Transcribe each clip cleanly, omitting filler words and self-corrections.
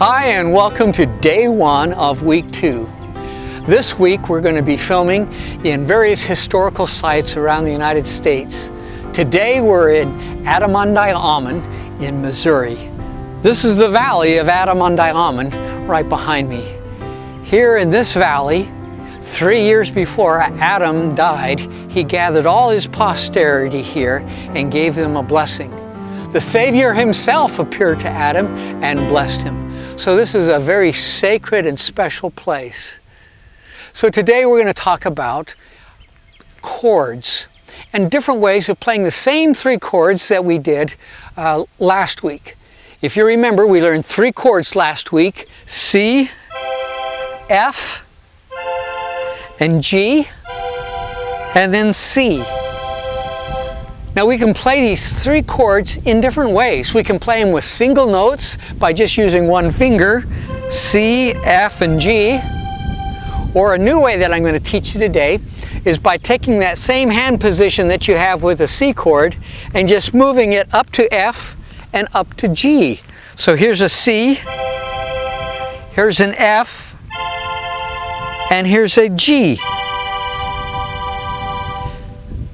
Hi, and welcome to day one of week 2. This week we're going to be filming in various historical sites around the United States. Today we're in Adam-ondi-ahman in Missouri. This is the valley of Adam-ondi-ahman right behind me. Here in this valley, 3 years before Adam died, he gathered all his posterity here and gave them a blessing. The Savior himself appeared to Adam and blessed him. So this is a very sacred and special place. So today we're going to talk about chords and different ways of playing the same 3 chords that we did last week. If you remember, we learned 3 chords last week: C, F, and G, and then C. Now we can play these 3 chords in different ways. We can play them with single notes by just using one finger, C, F, and G. Or a new way that I'm going to teach you today is by taking that same hand position that you have with a C chord and just moving it up to F and up to G. So here's a C, here's an F, and here's a G.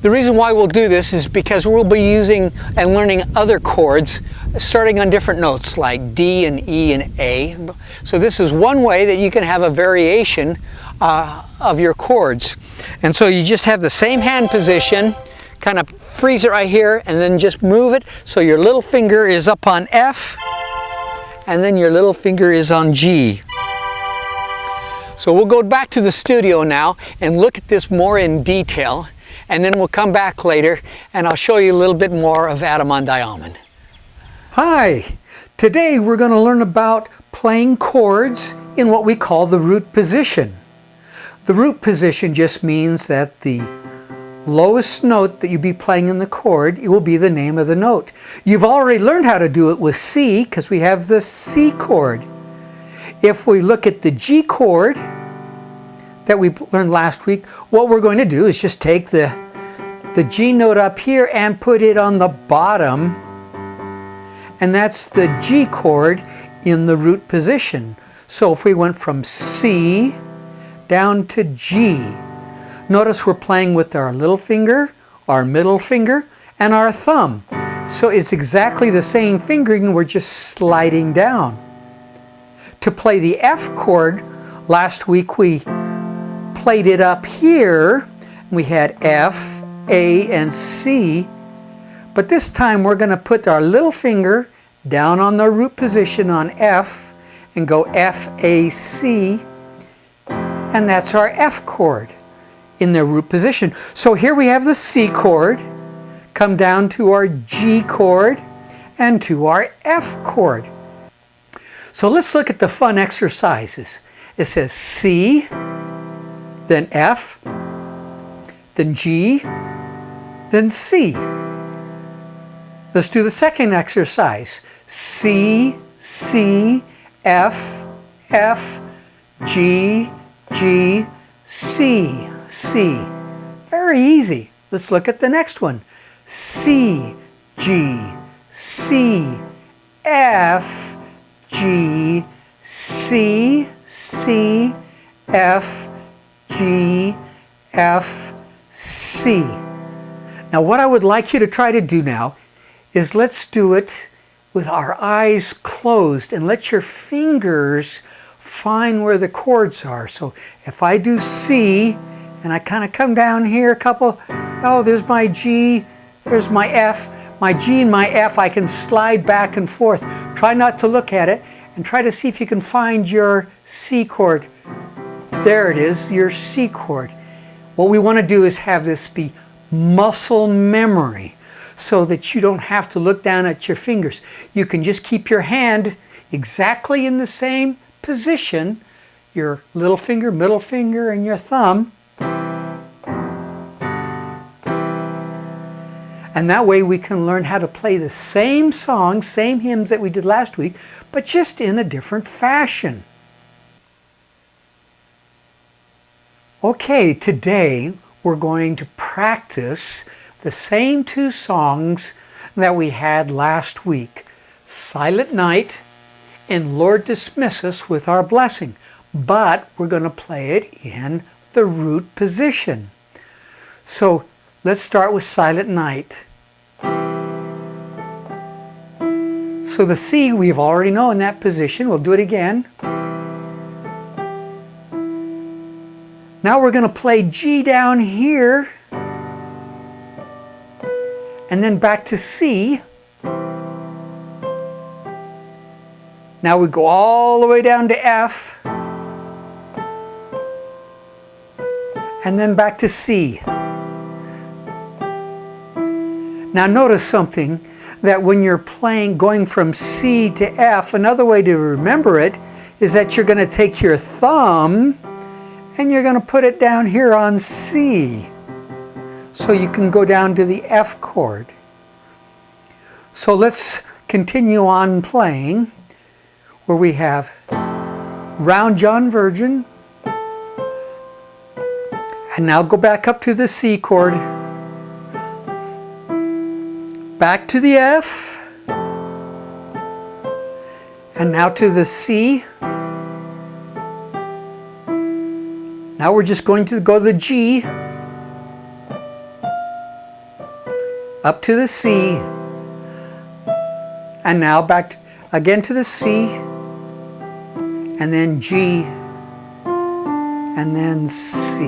The reason why we'll do this is because we'll be using and learning other chords starting on different notes like D and E and A. So this is one way that you can have a variation of your chords. And so you just have the same hand position, kind of freeze it right here, and then just move it so your little finger is up on F and then your little finger is on G. So we'll go back to the studio now and look at this more in detail. And then we'll come back later and I'll show you a little bit more of Adam-ondi-ahman. Hi! Today we're going to learn about playing chords in what we call the root position. The root position just means that the lowest note that you'll be playing in the chord, it will be the name of the note. You've already learned how to do it with C because we have the C chord. If we look at the G chord that we learned last week, what we're going to do is just take the G note up here and put it on the bottom, and that's the G chord in the root position. So if we went from C down to G, notice we're playing with our little finger, our middle finger, and our thumb. So it's exactly the same fingering, we're just sliding down. To play the F chord, last week we played it up here. We had F, A, and C. But this time we're going to put our little finger down on the root position on F and go F, A, C. And that's our F chord in the root position. So here we have the C chord, come down to our G chord, and to our F chord. So let's look at the fun exercises. It says C, then F, then G, then C. Let's do the second exercise. C, C, F, F, G, G, C, C. Very easy. Let's look at the next one. C, G, C, F, G, C, C, F, G, F, C. Now what I would like you to try to do now is let's do it with our eyes closed and let your fingers find where the chords are. So if I do C and I kind of come down here a couple, oh, there's my G, there's my F. My G and my F, I can slide back and forth. Try not to look at it and try to see if you can find your C chord. There it is, your C chord. What we want to do is have this be muscle memory so that you don't have to look down at your fingers. You can just keep your hand exactly in the same position, your little finger, middle finger, and your thumb. And that way we can learn how to play the same songs, same hymns that we did last week, but just in a different fashion. Okay, today we're going to practice the same 2 songs that we had last week, Silent Night in Lord Dismiss Us with Our Blessing, but we're going to play it in the root position. So let's start with Silent Night. So the C we've already know in that position. We'll do it again. Now we're going to play G down here, and then back to C. Now we go all the way down to F, and then back to C. Now notice something, that when you're playing, going from C to F, another way to remember it is that you're going to take your thumb and you're going to put it down here on C. So you can go down to the F chord. So let's continue on playing, where we have Round John Virgin, and now go back up to the C chord, back to the F, and now to the C. Now we're just going to go to the G, up to the C, and now back again to the C, and then G, and then C.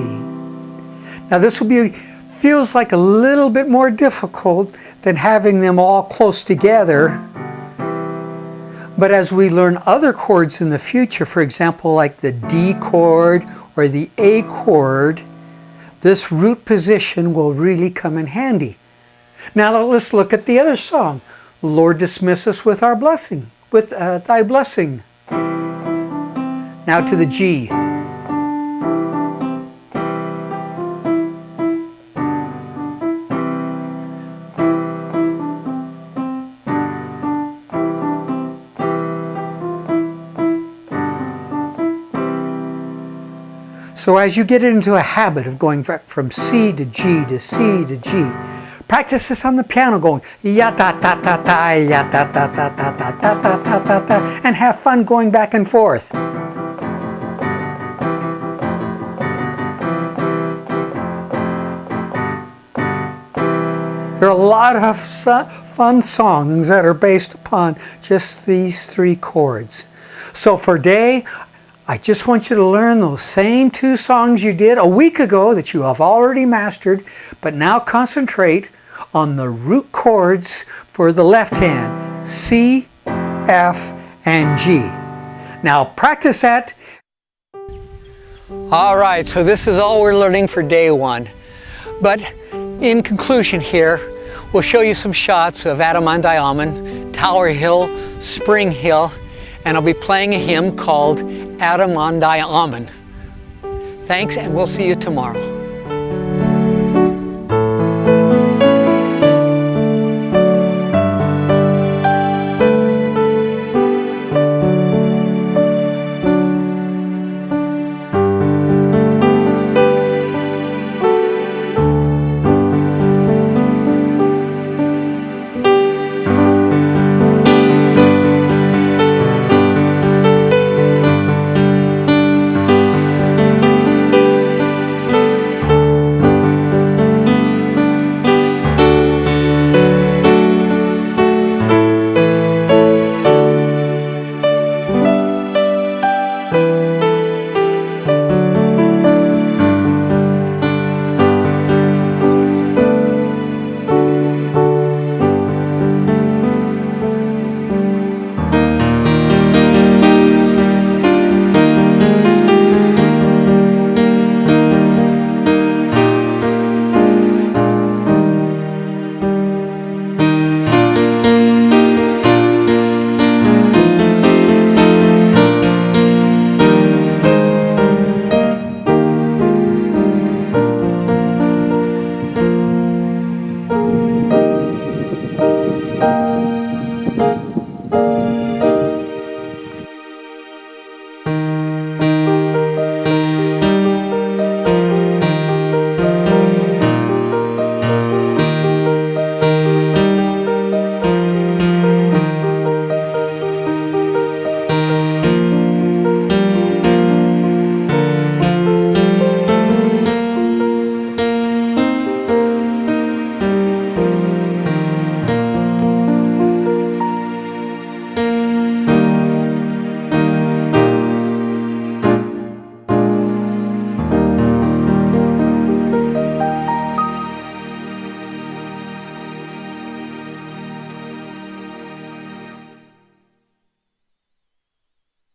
Now this will feels like a little bit more difficult than having them all close together. But as we learn other chords in the future, for example, like the D chord or the A chord, this root position will really come in handy. Now let's look at the other song, Lord Dismiss Us with Our Blessing, with Thy Blessing. Now to the G. So as you get into a habit of going from C to G to C to G, practice this on the piano, going ya ta ta ta ta, ya ta ta ta ta ta ta ta ta ta ta, and have fun going back and forth. There are a lot of fun songs that are based upon just these three chords. So for today, I just want you to learn those same two songs you did a week ago that you have already mastered, but now concentrate on the root chords for the left hand, C, F, and G. Now practice that. All right, so this is all we're learning for day one. But in conclusion here, we'll show you some shots of Adam-ondi-ahman, Tower Hill, Spring Hill, and I'll be playing a hymn called Adam-ondi-ahman. Thanks, and we'll see you tomorrow.